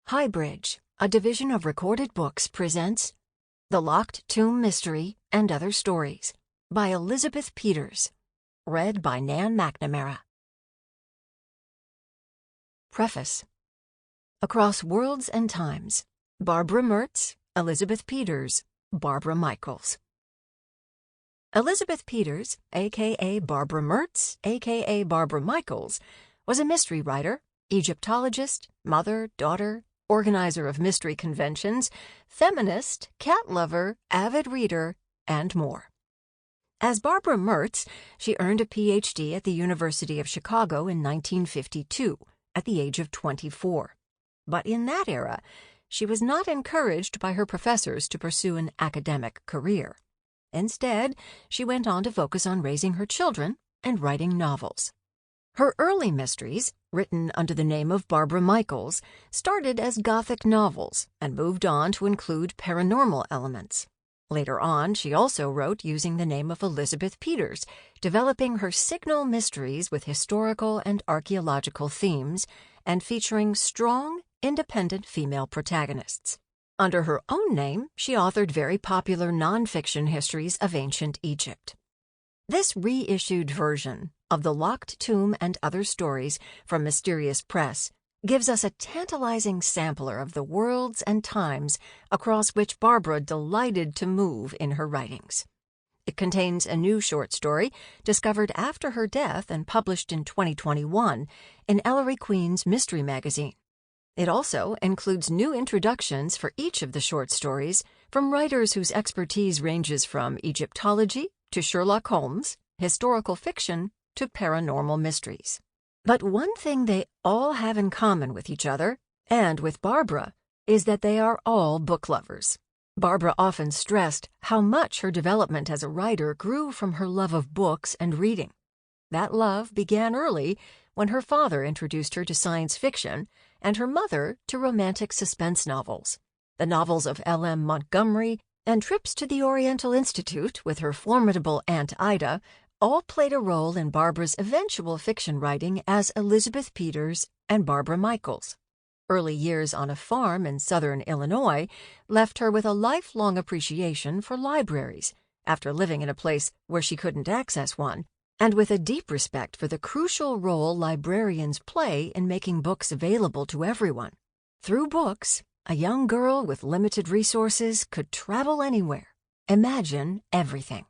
HighBridge, a division of Recorded Books, presents The Locked Tomb Mystery and Other Stories by Elizabeth Peters, read by Nan Mcnamara. Preface. Across worlds and times, Barbara Mertz, Elizabeth Peters, Barbara Michaels. Elizabeth Peters, a.k.a. Barbara Mertz, a.k.a. Barbara Michaels, was a mystery writer, Egyptologist, mother, daughter, organizer of mystery conventions, feminist, cat lover, avid reader, and more. As Barbara Mertz, she earned a Ph.D. at the University of Chicago in 1952, at the age of 24. But in that era, she was not encouraged by her professors to pursue an academic career. Instead, she went on to focus on raising her children and writing novels. Her early mysteries, written under the name of Barbara Michaels, started as Gothic novels and moved on to include paranormal elements. Later on, she also wrote using the name of Elizabeth Peters, developing her signal mysteries with historical and archaeological themes and featuring strong, independent female protagonists. Under her own name, she authored very popular nonfiction histories of ancient Egypt. This reissued version of The Locked Tomb and Other Stories from Mysterious Press gives us a tantalizing sampler of the worlds and times across which Barbara delighted to move in her writings. It contains a new short story discovered after her death and published in 2021 in Ellery Queen's Mystery Magazine. It also includes new introductions for each of the short stories from writers whose expertise ranges from Egyptology to Sherlock Holmes, historical fiction, to paranormal mysteries. But one thing they all have in common with each other, and with Barbara, is that they are all book lovers. Barbara often stressed how much her development as a writer grew from her love of books and reading. That love began early when her father introduced her to science fiction and her mother to romantic suspense novels. The novels of L.M. Montgomery and trips to the Oriental Institute with her formidable Aunt Ida all played a role in Barbara's eventual fiction writing as Elizabeth Peters and Barbara Michaels. Early years on a farm in southern Illinois left her with a lifelong appreciation for libraries, after living in a place where she couldn't access one, and with a deep respect for the crucial role librarians play in making books available to everyone. Through books, a young girl with limited resources could travel anywhere, imagine everything.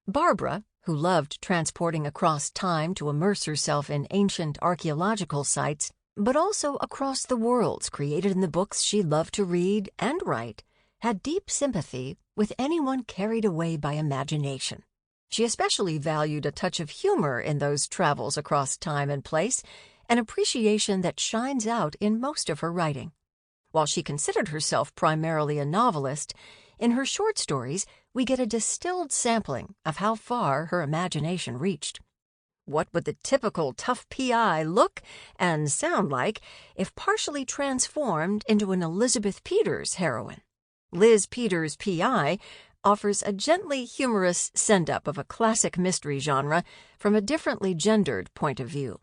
Barbara, who loved transporting across time to immerse herself in ancient archaeological sites, but also across the worlds created in the books she loved to read and write, had deep sympathy with anyone carried away by imagination. She especially valued a touch of humor in those travels across time and place, an appreciation that shines out in most of her writing. While she considered herself primarily a novelist, in her short stories we get a distilled sampling of how far her imagination reached. What would the typical tough PI look and sound like if partially transformed into an Elizabeth Peters heroine? Liz Peters' PI offers a gently humorous send-up of a classic mystery genre from a differently gendered point of view.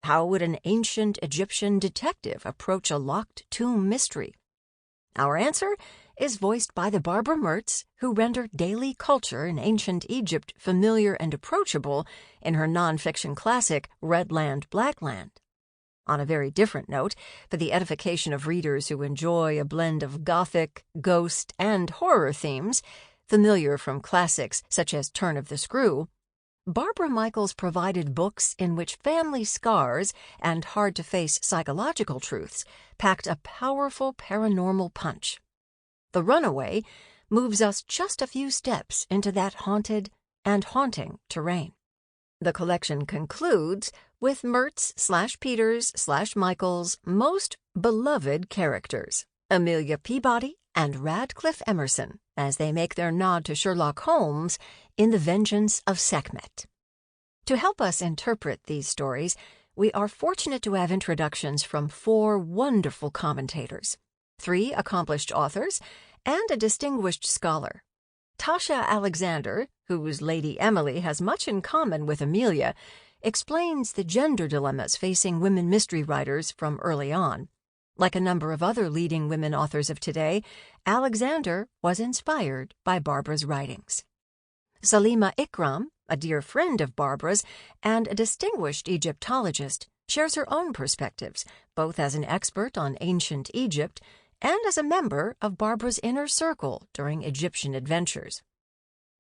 How would an ancient Egyptian detective approach a locked tomb mystery? Our answer is voiced by the Barbara Mertz, who rendered daily culture in ancient Egypt familiar and approachable in her nonfiction classic Red Land, Black Land. On a very different note, for the edification of readers who enjoy a blend of Gothic, ghost, and horror themes, familiar from classics such as Turn of the Screw, Barbara Michaels provided books in which family scars and hard-to-face psychological truths packed a powerful paranormal punch. The Runaway moves us just a few steps into that haunted and haunting terrain. The collection concludes with Mertz/Peters/Michaels' most beloved characters, Amelia Peabody and Radcliff Emerson, as they make their nod to Sherlock Holmes in The Vengeance of Sekhmet. To help us interpret these stories, we are fortunate to have introductions from 4 wonderful commentators, 3 accomplished authors, and a distinguished scholar. Tasha Alexander, whose Lady Emily has much in common with Amelia, explains the gender dilemmas facing women mystery writers from early on, Like a number of other leading women authors of today, Alexander was inspired by Barbara's writings. Salima Ikram, a dear friend of Barbara's and a distinguished Egyptologist, shares her own perspectives, both as an expert on ancient Egypt and as a member of Barbara's inner circle during Egyptian adventures.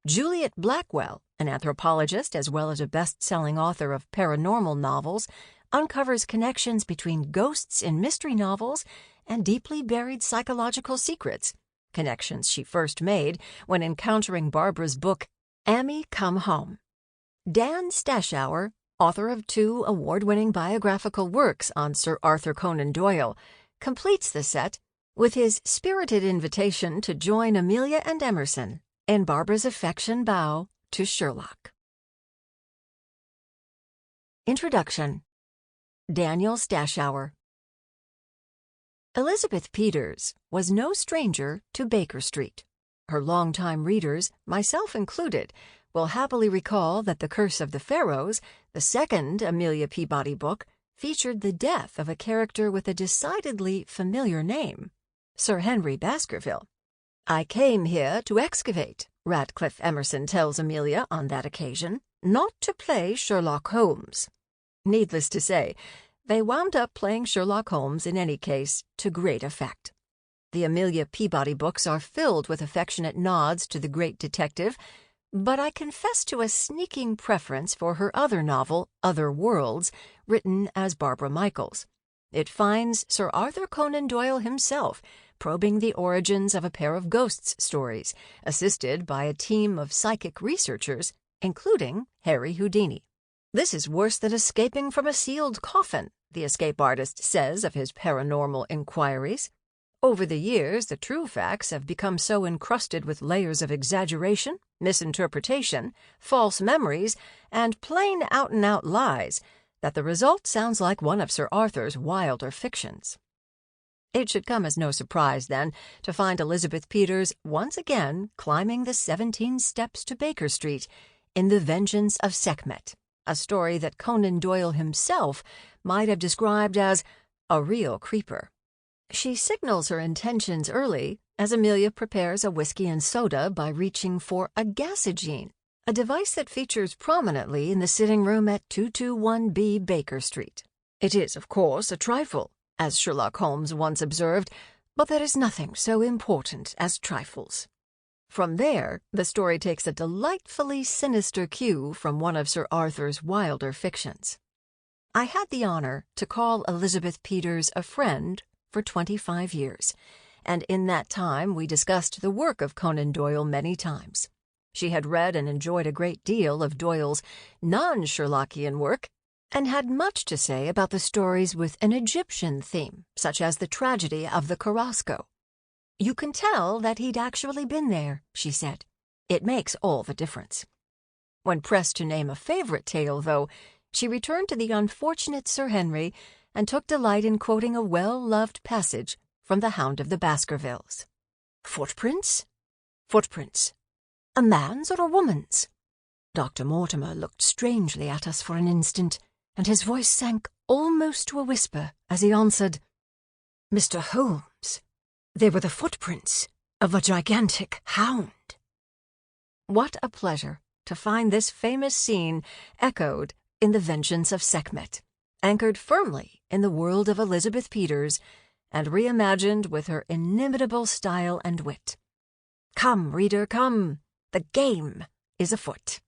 Juliet Blackwell, an anthropologist as well as a best-selling author of paranormal novels, uncovers connections between ghosts in mystery novels and deeply buried psychological secrets, connections she first made when encountering Barbara's book, Amy Come Home. Dan Stashower, author of 2 award-winning biographical works on Sir Arthur Conan Doyle, completes the set with his spirited invitation to join Amelia and Emerson in Barbara's affection bow to Sherlock. Introduction. Daniel Stashower. Elizabeth Peters was no stranger to Baker Street. Her longtime readers, myself included, will happily recall that The Curse of the Pharaohs, the second Amelia Peabody book, featured the death of a character with a decidedly familiar name, Sir Henry Baskerville. "I came here to excavate," Radcliff Emerson tells Amelia on that occasion, "not to play Sherlock Holmes." Needless to say, they wound up playing Sherlock Holmes in any case to great effect. The Amelia Peabody books are filled with affectionate nods to the great detective, but I confess to a sneaking preference for her other novel, Other Worlds, written as Barbara Michaels. It finds Sir Arthur Conan Doyle himself probing the origins of a pair of ghosts stories, assisted by a team of psychic researchers, including Harry Houdini. "This is worse than escaping from a sealed coffin," the escape artist says of his paranormal inquiries. Over the years, the true facts have become so encrusted with layers of exaggeration, misinterpretation, false memories, and plain out-and-out lies that the result sounds like one of Sir Arthur's wilder fictions. It should come as no surprise, then, to find Elizabeth Peters once again climbing the 17 steps to Baker Street in The Vengeance of Sekhmet, a story that Conan Doyle himself might have described as a real creeper. She signals her intentions early as Amelia prepares a whiskey and soda by reaching for a gasogene, a device that features prominently in the sitting room at 221B Baker Street. It is, of course, a trifle, as Sherlock Holmes once observed, but there is nothing so important as trifles. From there, the story takes a delightfully sinister cue from one of Sir Arthur's wilder fictions. I had the honor to call Elizabeth Peters a friend for 25 years, and in that time we discussed the work of Conan Doyle many times. She had read and enjoyed a great deal of Doyle's non-Sherlockian work, and had much to say about the stories with an Egyptian theme, such as the tragedy of the Carrasco. "You can tell that he'd actually been there," she said. "It makes all the difference." When pressed to name a favorite tale, though, she returned to the unfortunate Sir Henry and took delight in quoting a well-loved passage from The Hound of the Baskervilles. "Footprints? Footprints. A man's or a woman's?" Dr. Mortimer looked strangely at us for an instant, and his voice sank almost to a whisper as he answered, "Mr. Holmes, they were the footprints of a gigantic hound." What a pleasure to find this famous scene echoed in The Vengeance of Sekhmet, anchored firmly in the world of Elizabeth Peters, and reimagined with her inimitable style and wit. Come, reader, come! The game is afoot.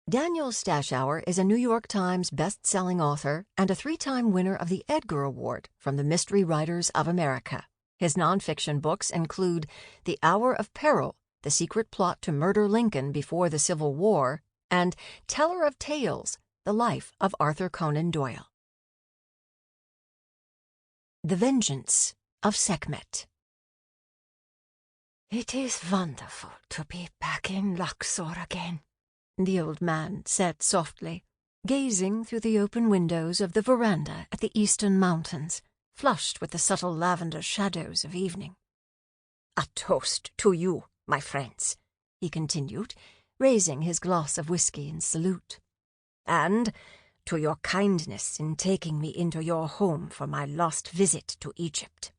Daniel Stashower is a New York Times best-selling author and a 3-time winner of the Edgar Award from the Mystery Writers of America. His nonfiction books include The Hour of Peril, The Secret Plot to Murder Lincoln Before the Civil War, and Teller of Tales, The Life of Arthur Conan Doyle. The Vengeance of Sekhmet. "It is wonderful to be back in Luxor again," the old man said softly, gazing through the open windows of the veranda at the eastern mountains, flushed with the subtle lavender shadows of evening. "A toast to you, my friends," he continued, raising his glass of whiskey in salute. "And to your kindness in taking me into your home for my last visit to Egypt."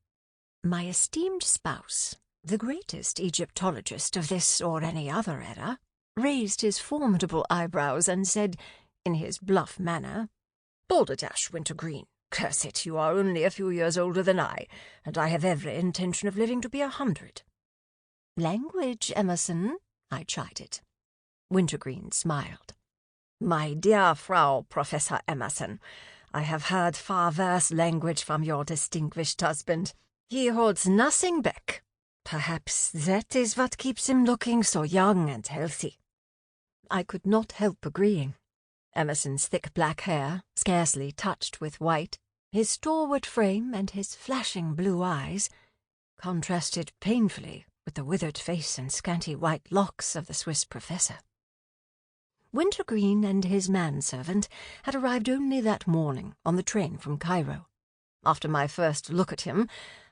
My esteemed spouse, the greatest Egyptologist of this or any other era, raised his formidable eyebrows and said, in his bluff manner, "Balderdash, Wintergreen, curse it, you are only a few years older than I, and I have every intention of living to be 100. "Language, Emerson," I chided. Wintergreen smiled. "My dear Frau Professor Emerson, I have heard far worse language from your distinguished husband. He holds nothing back. Perhaps that is what keeps him looking so young and healthy." I could not help agreeing. Emerson's thick black hair, scarcely touched with white, his stalwart frame and his flashing blue eyes, contrasted painfully with the withered face and scanty white locks of the Swiss professor. Wintergreen and his manservant had arrived only that morning on the train from Cairo. After my first look at him,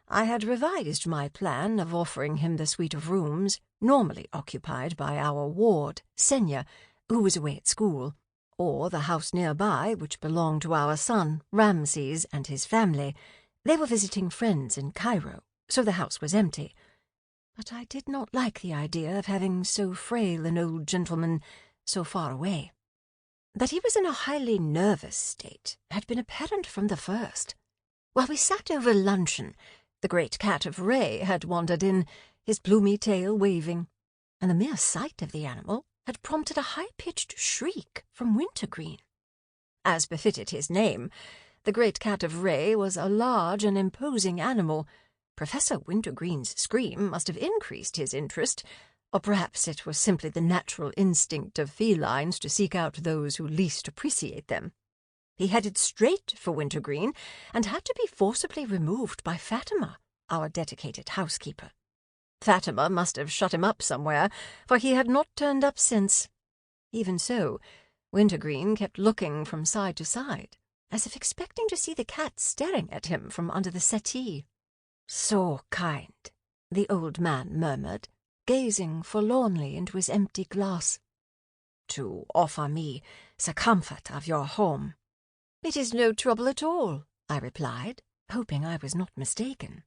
I had revised my plan of offering him the suite of rooms normally occupied by our ward, Senya, who was away at school, or the house nearby which belonged to our son, Ramses, and his family. They were visiting friends in Cairo, so the house was empty. But I did not like the idea of having so frail an old gentleman so far away. That he was in a highly nervous state had been apparent from the first. While we sat over luncheon, the great cat of Ray had wandered in, his plumy tail waving, and the mere sight of the animal had prompted a high-pitched shriek from Wintergreen. As befitted his name, the great cat of Ray was a large and imposing animal. Professor Wintergreen's scream must have increased his interest, or perhaps it was simply the natural instinct of felines to seek out those who least appreciate them. He headed straight for Wintergreen, and had to be forcibly removed by Fatima, our dedicated housekeeper. Fatima must have shut him up somewhere, for he had not turned up since. Even so, Wintergreen kept looking from side to side, as if expecting to see the cat staring at him from under the settee. "So kind," the old man murmured, gazing forlornly into his empty glass. "To offer me the comfort of your home." "It is no trouble at all," I replied, hoping I was not mistaken.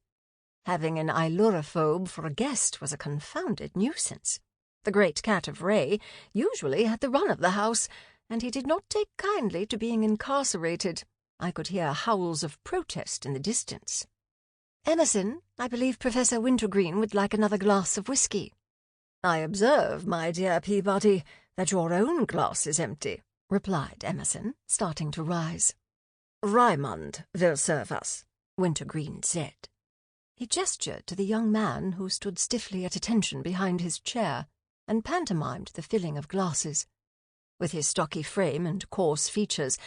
Having an ailurophobe for a guest was a confounded nuisance. The great cat of Ray usually had the run of the house, and he did not take kindly to being incarcerated. I could hear howls of protest in the distance. "Emerson, I believe Professor Wintergreen would like another glass of whiskey." "I observe, my dear Peabody, that your own glass is empty," replied Emerson, starting to rise. "Raymond will serve us," Wintergreen said. He gestured to the young man who stood stiffly at attention behind his chair, and pantomimed the filling of glasses. With his stocky frame and coarse features,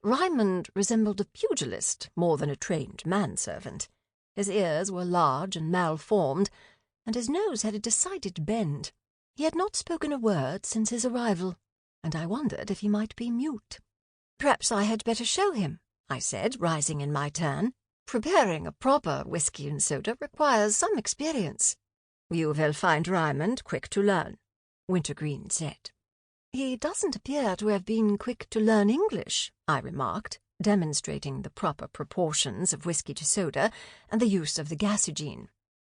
Raymond resembled a pugilist more than a trained manservant. His ears were large and malformed, and his nose had a decided bend. He had not spoken a word since his arrival, and I wondered if he might be mute. "Perhaps I had better show him," I said, rising in my turn. "Preparing a proper whiskey and soda requires some experience." "You will find Raymond quick to learn," Wintergreen said. "He doesn't appear to have been quick to learn English," I remarked, demonstrating the proper proportions of whiskey to soda and the use of the gasogene.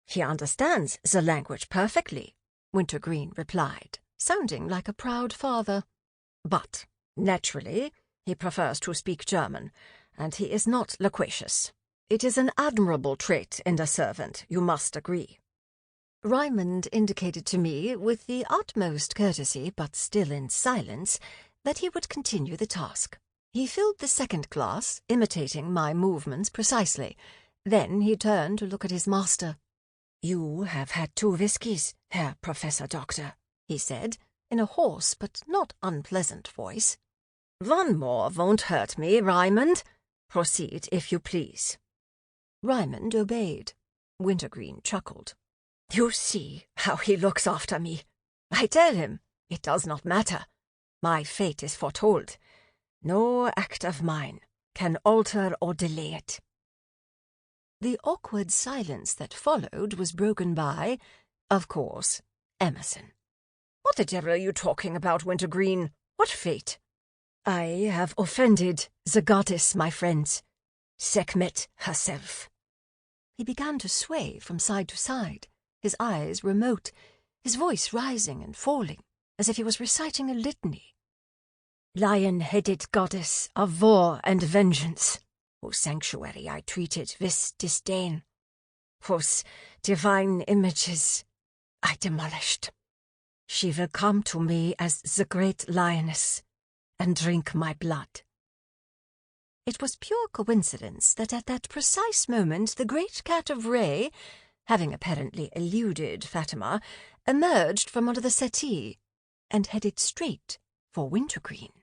"He understands the language perfectly," Wintergreen replied, sounding like a proud father. "But, naturally, he prefers to speak German, and he is not loquacious. It is an admirable trait in a servant, you must agree." Raymond indicated to me, with the utmost courtesy but still in silence, that he would continue the task. He filled the second glass, imitating my movements precisely. Then he turned to look at his master. "You have had 2 whiskies, Herr Professor Doctor," he said, in a hoarse but not unpleasant voice. "One more won't hurt me, Raymond. Proceed, if you please." Raymond obeyed. Wintergreen chuckled. "You see how he looks after me. I tell him it does not matter. My fate is foretold. No act of mine can alter or delay it." The awkward silence that followed was broken by, of course, Emerson. "What the devil are you talking about, Wintergreen? What fate?" I have offended the goddess, my friends, Sekhmet herself." He began to sway from side to side, his eyes remote, his voice rising and falling, as if he was reciting a litany. "Lion-headed goddess of war and vengeance, whose sanctuary I treated with disdain, whose divine images I demolished. She will come to me as the great lioness and drink my blood." It was pure coincidence that at that precise moment the great cat of Ray, having apparently eluded Fatima, emerged from under the settee and headed straight for Wintergreen.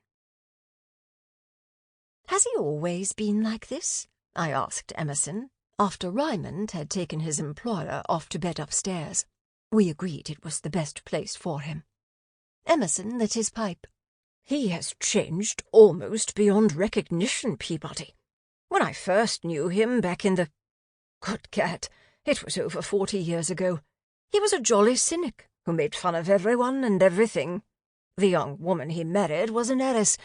"Has he always been like this?" I asked Emerson, after Raymond had taken his employer off to bed upstairs. We agreed it was the best place for him. Emerson lit his pipe. "He has changed almost beyond recognition, Peabody. When I first knew him back in the... Good gad, it was over 40 years ago. He was a jolly cynic who made fun of everyone and everything. The young woman he married was an heiress,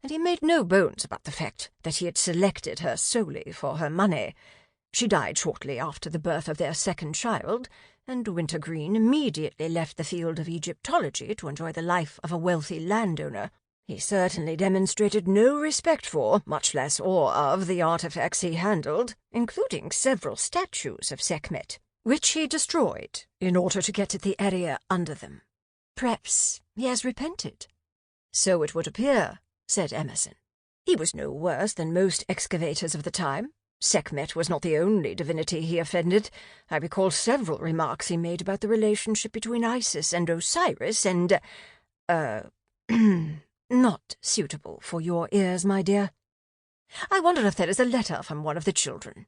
and he made no bones about the fact that he had selected her solely for her money. She died shortly after the birth of their second child, and Wintergreen immediately left the field of Egyptology to enjoy the life of a wealthy landowner. He certainly demonstrated no respect for, much less awe of, the artifacts he handled, including several statues of Sekhmet, which he destroyed in order to get at the area under them. Perhaps he has repented." "So it would appear," said Emerson. "He was no worse than most excavators of the time. Sekhmet was not the only divinity he offended. I recall several remarks he made about the relationship between Isis and Osiris, and, not suitable for your ears, my dear. I wonder if there is a letter from one of the children."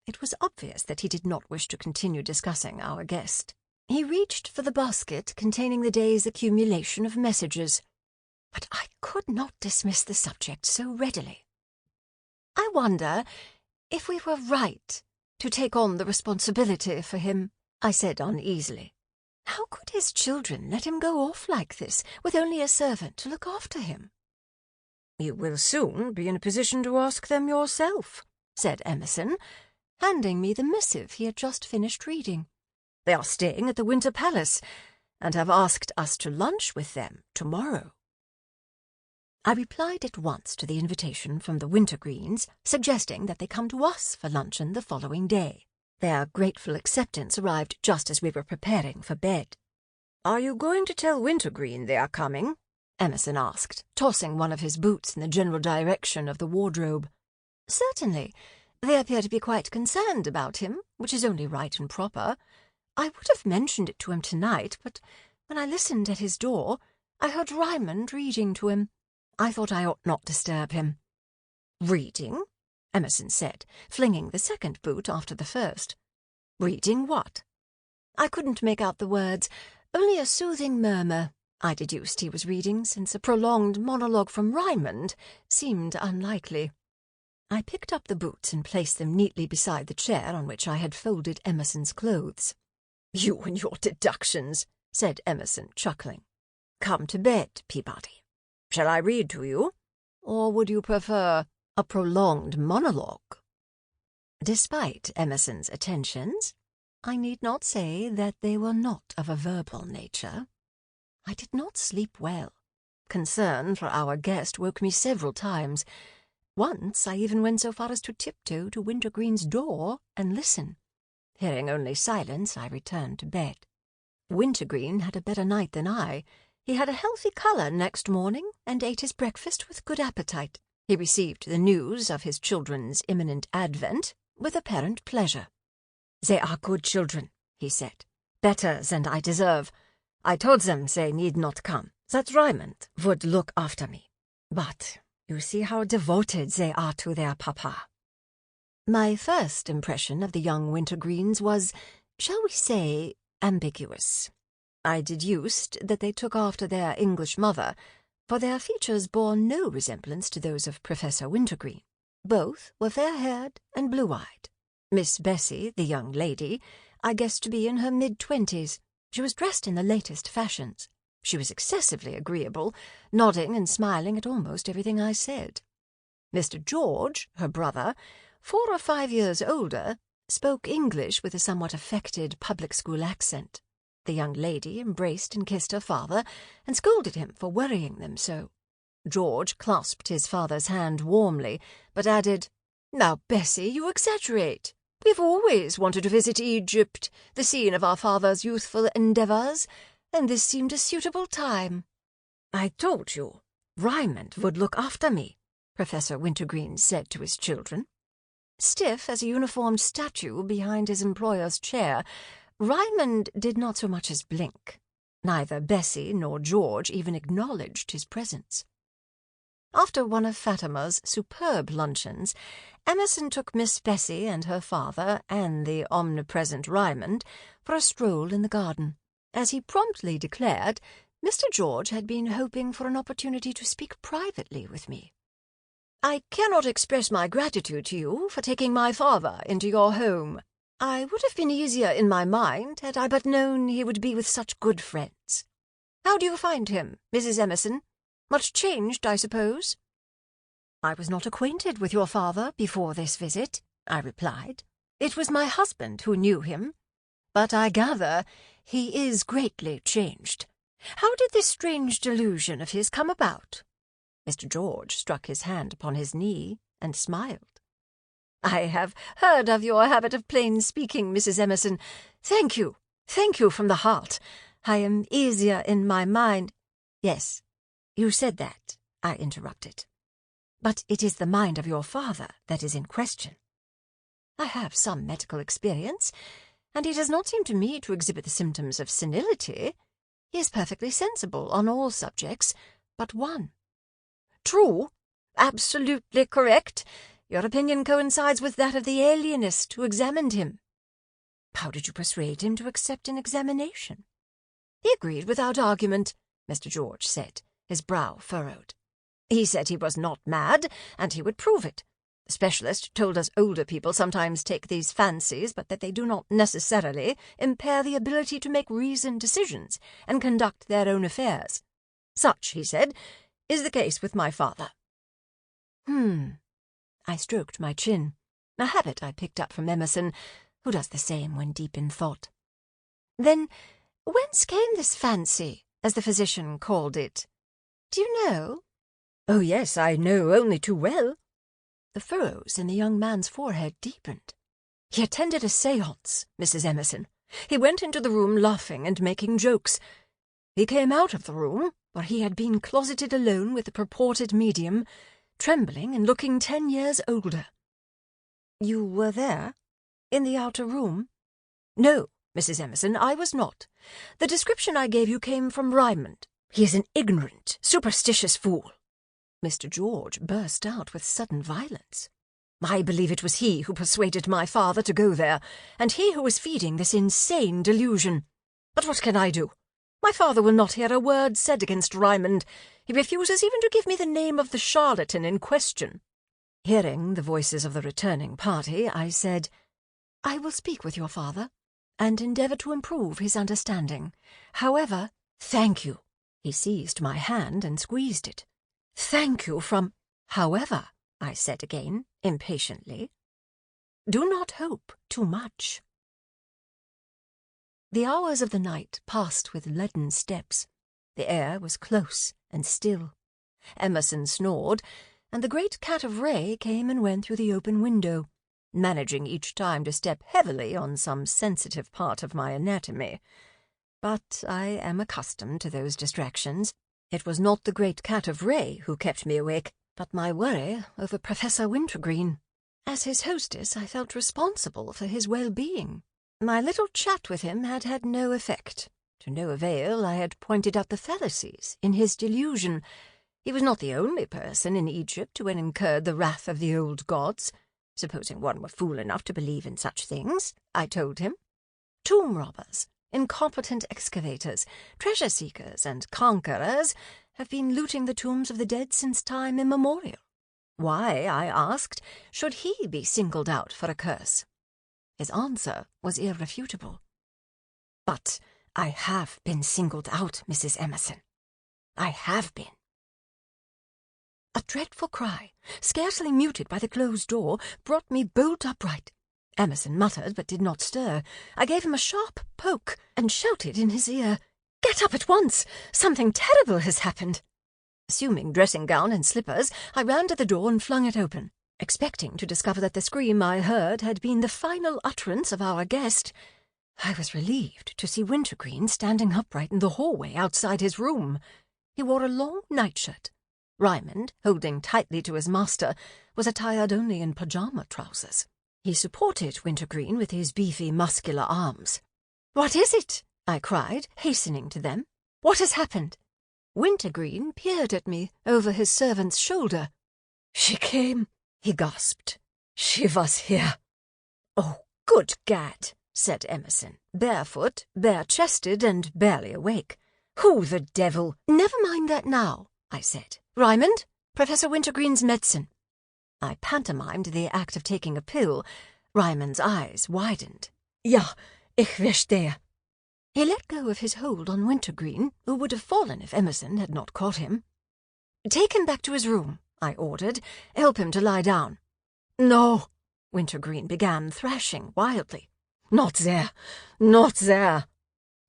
It was obvious that he did not wish to continue discussing our guest. He reached for the basket containing the day's accumulation of messages, but I could not dismiss the subject so readily. "I wonder if we were right to take on the responsibility for him," I said uneasily. "How could his children let him go off like this, with only a servant to look after him?" "You will soon be in a position to ask them yourself," said Emerson, handing me the missive he had just finished reading. "They are staying at the Winter Palace, and have asked us to lunch with them tomorrow." I replied at once to the invitation from the Wintergreens, suggesting that they come to us for luncheon the following day. Their grateful acceptance arrived just as we were preparing for bed. "Are you going to tell Wintergreen they are coming?" Emerson asked, tossing one of his boots in the general direction of the wardrobe. "Certainly. They appear to be quite concerned about him, which is only right and proper. I would have mentioned it to him tonight, but when I listened at his door, I heard Raymond reading to him. I thought I ought not disturb him." "Reading?" Emerson said, flinging the second boot after the first. "Reading what?" I couldn't make out the words, only a soothing murmur. I deduced he was reading, since a prolonged monologue from Raymond seemed unlikely. I picked up the boots and placed them neatly beside the chair on which I had folded Emerson's clothes. "You and your deductions," said Emerson, chuckling. "Come to bed, Peabody. Shall I read to you? Or would you prefer a prolonged monologue?" Despite Emerson's attentions, I need not say that they were not of a verbal nature. I did not sleep well. Concern for our guest woke me several times. Once I even went so far as to tiptoe to Wintergreen's door and listen. Hearing only silence, I returned to bed. Wintergreen had a better night than I. He had a healthy colour next morning and ate his breakfast with good appetite. He received the news of his children's imminent advent with apparent pleasure. "They are good children," he said. "Better than I deserve. I told them they need not come, that Raymond would look after me. But you see how devoted they are to their papa." My first impression of the young Wintergreens was, shall we say, ambiguous. I deduced that they took after their English mother, for their features bore no resemblance to those of Professor Wintergreen. Both were fair-haired and blue-eyed. Miss Bessie, the young lady, I guessed to be in her mid-20s. She was dressed in the latest fashions. She was excessively agreeable, nodding and smiling at almost everything I said. Mr. George, her brother, 4 or 5 years older, spoke English with a somewhat affected public school accent. The young lady embraced and kissed her father, and scolded him for worrying them so. George clasped his father's hand warmly, but added, "Now, Bessie, you exaggerate. We've always wanted to visit Egypt, the scene of our father's youthful endeavours, and this seemed a suitable time." "I told you, Raymond would look after me," Professor Wintergreen said to his children. Stiff as a uniformed statue behind his employer's chair, Raymond did not so much as blink. Neither Bessie nor George even acknowledged his presence. After one of Fatima's superb luncheons, Emerson took Miss Bessie and her father and the omnipresent Raymond for a stroll in the garden. As he promptly declared, Mr. George had been hoping for an opportunity to speak privately with me. "I cannot express my gratitude to you for taking my father into your home. I would have been easier in my mind had I but known he would be with such good friends. How do you find him, Mrs. Emerson? Much changed, I suppose?" "I was not acquainted with your father before this visit," I replied. "It was my husband who knew him. But I gather he is greatly changed. How did this strange delusion of his come about?" Mr. George struck his hand upon his knee and smiled. "I have heard of your habit of plain speaking, Mrs. Emerson. Thank you from the heart. I am easier in my mind." "Yes, you said that," I interrupted. "But it is the mind of your father that is in question. I have some medical experience, and he does not seem to me to exhibit the symptoms of senility. He is perfectly sensible on all subjects but one." "True, absolutely correct. Your opinion coincides with that of the alienist who examined him." "How did you persuade him to accept an examination?" "He agreed without argument," Mr. George said, his brow furrowed. "He said he was not mad, and he would prove it. The specialist told us older people sometimes take these fancies, but that they do not necessarily impair the ability to make reasoned decisions and conduct their own affairs. Such, he said, is the case with my father." I stroked my chin, a habit I picked up from Emerson, who does the same when deep in thought. "Then whence came this fancy, as the physician called it? Do you know?" "Oh, yes, I know only too well." The furrows in the young man's forehead deepened. "He attended a séance, Mrs. Emerson. He went into the room laughing and making jokes. He came out of the room, where he had been closeted alone with the purported medium, trembling and looking 10 years older." "You were there? In the outer room?" "No, Mrs. Emerson, I was not. The description I gave you came from Raymond. He is an ignorant, superstitious fool." Mr. George burst out with sudden violence. "I believe it was he who persuaded my father to go there, and he who is feeding this insane delusion. But what can I do? My father will not hear a word said against Raymond. He refuses even to give me the name of the charlatan in question." Hearing the voices of the returning party, I said, "I will speak with your father, and endeavour to improve his understanding. However—" "Thank you." He seized my hand and squeezed it. "Thank you from—" "However," I said again, impatiently. "Do not hope too much." The hours of the night passed with leaden steps. The air was close and still. Emerson snored, and the great cat of Ray came and went through the open window, managing each time to step heavily on some sensitive part of my anatomy. But I am accustomed to those distractions. It was not the great cat of Ray who kept me awake, but my worry over Professor Wintergreen. As his hostess, I felt responsible for his well-being. My little chat with him had had no effect. To no avail, I had pointed out the fallacies in his delusion. He was not the only person in Egypt who had incurred the wrath of the old gods, supposing one were fool enough to believe in such things, I told him. Tomb robbers, incompetent excavators, treasure-seekers, and conquerors have been looting the tombs of the dead since time immemorial. Why, I asked, should he be singled out for a curse? His answer was irrefutable. "But I have been singled out, Mrs. Emerson. I have been." A dreadful cry, scarcely muted by the closed door, brought me bolt upright. Emerson muttered but did not stir. I gave him a sharp poke and shouted in his ear, "Get up at once! Something terrible has happened!" Assuming dressing-gown and slippers, I ran to the door and flung it open, expecting to discover that the scream I heard had been the final utterance of our guest. I was relieved to see Wintergreen standing upright in the hallway outside his room. He wore a long nightshirt. Raymond, holding tightly to his master, was attired only in pyjama trousers. He supported Wintergreen with his beefy, muscular arms. "What is it?" I cried, hastening to them. "What has happened?" Wintergreen peered at me over his servant's shoulder. "She came," he gasped. "She was here." "Oh, good gad," said Emerson, barefoot, bare-chested, and barely awake. "Who the devil—" "Never mind that now," I said. "Raymond, Professor Wintergreen's medicine." I pantomimed the act of taking a pill. Raymond's eyes widened. "Ja, ich verstehe." He let go of his hold on Wintergreen, who would have fallen if Emerson had not caught him. "Take him back to his room," I ordered. "Help him to lie down." "No," Wintergreen began, thrashing wildly. "Not there, not there."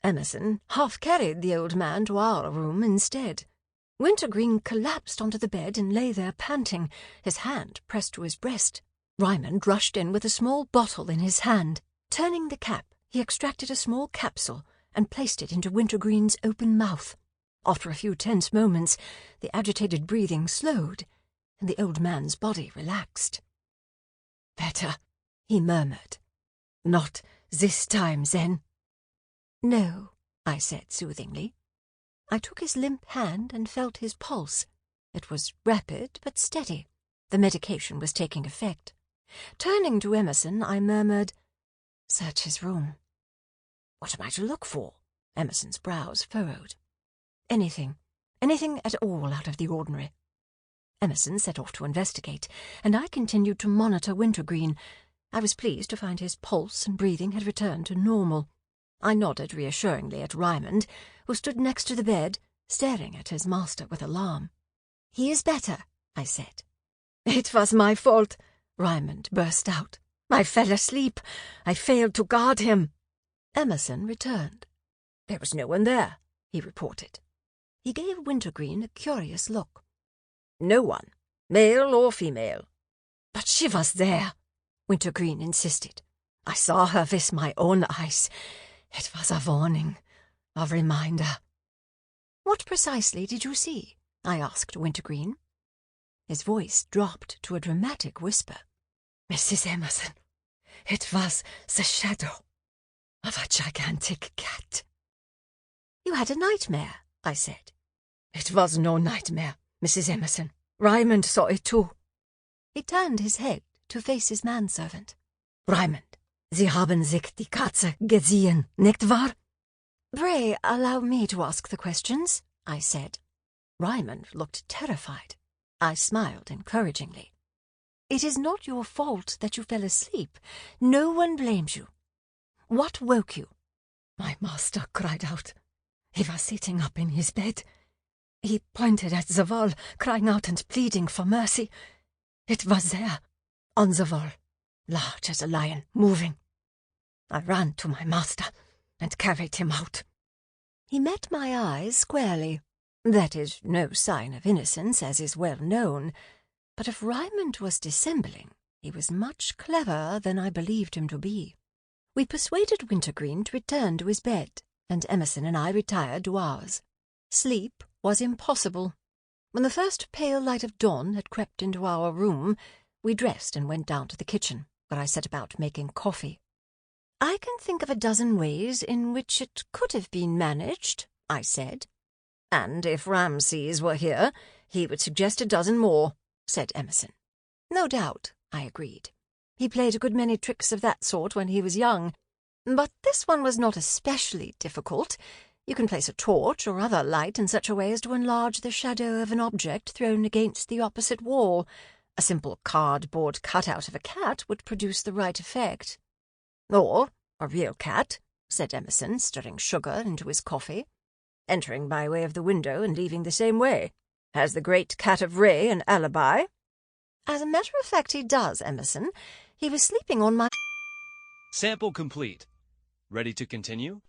Emerson half-carried the old man to our room instead. Wintergreen collapsed onto the bed and lay there panting, his hand pressed to his breast. Raymond rushed in with a small bottle in his hand. Turning the cap, he extracted a small capsule and placed it into Wintergreen's open mouth. After a few tense moments, the agitated breathing slowed, and the old man's body relaxed. "Better," he murmured. "Not this time, then." "No," I said soothingly. I took his limp hand and felt his pulse. It was rapid but steady. The medication was taking effect. Turning to Emerson, I murmured, "Search his room." "What am I to look for?" Emerson's brows furrowed. Anything at all out of the ordinary." Emerson set off to investigate, and I continued to monitor Wintergreen. I was pleased to find his pulse and breathing had returned to normal. I nodded reassuringly at Raymond, who stood next to the bed, staring at his master with alarm. "He is better," I said. "It was my fault," Raymond burst out. "I fell asleep. I failed to guard him." Emerson returned. "There was no one there," he reported. He gave Wintergreen a curious look. "No one, male or female." "But she was there," Wintergreen insisted. "I saw her with my own eyes. It was a warning, a reminder." "What precisely did you see?" I asked Wintergreen. His voice dropped to a dramatic whisper. "Mrs. Emerson, it was the shadow of a gigantic cat." "You had a nightmare," I said. "It was no nightmare, Mrs. Emerson. Raymond saw it too." He turned his head to face his manservant. "Raymond, Sie haben sich die Katze gesehen, nicht wahr?" "Pray allow me to ask the questions," I said. Raymond looked terrified. I smiled encouragingly. "It is not your fault that you fell asleep. No one blames you. What woke you?" "My master cried out. He was sitting up in his bed. He pointed at the wall, crying out and pleading for mercy. It was there, on the wall, large as a lion, moving. I ran to my master and carried him out." He met my eyes squarely. That is no sign of innocence, as is well known. But if Raymond was dissembling, he was much cleverer than I believed him to be. We persuaded Wintergreen to return to his bed, and Emerson and I retired to ours. Sleep was impossible. When the first pale light of dawn had crept into our room, we dressed and went down to the kitchen, where I set about making coffee. "I can think of a dozen ways in which it could have been managed," I said. "And if Ramses were here, he would suggest a dozen more," said Emerson. "No doubt," I agreed. "He played a good many tricks of that sort when he was young. But this one was not especially difficult. You can place a torch or other light in such a way as to enlarge the shadow of an object thrown against the opposite wall. A simple cardboard cutout of a cat would produce the right effect. Or a real cat, said Emerson, stirring sugar into his coffee. "Entering by way of the window and leaving the same way. Has the great cat of Ray an alibi?" "As a matter of fact, he does, Emerson. He was sleeping on my—" Sample complete. Ready to continue?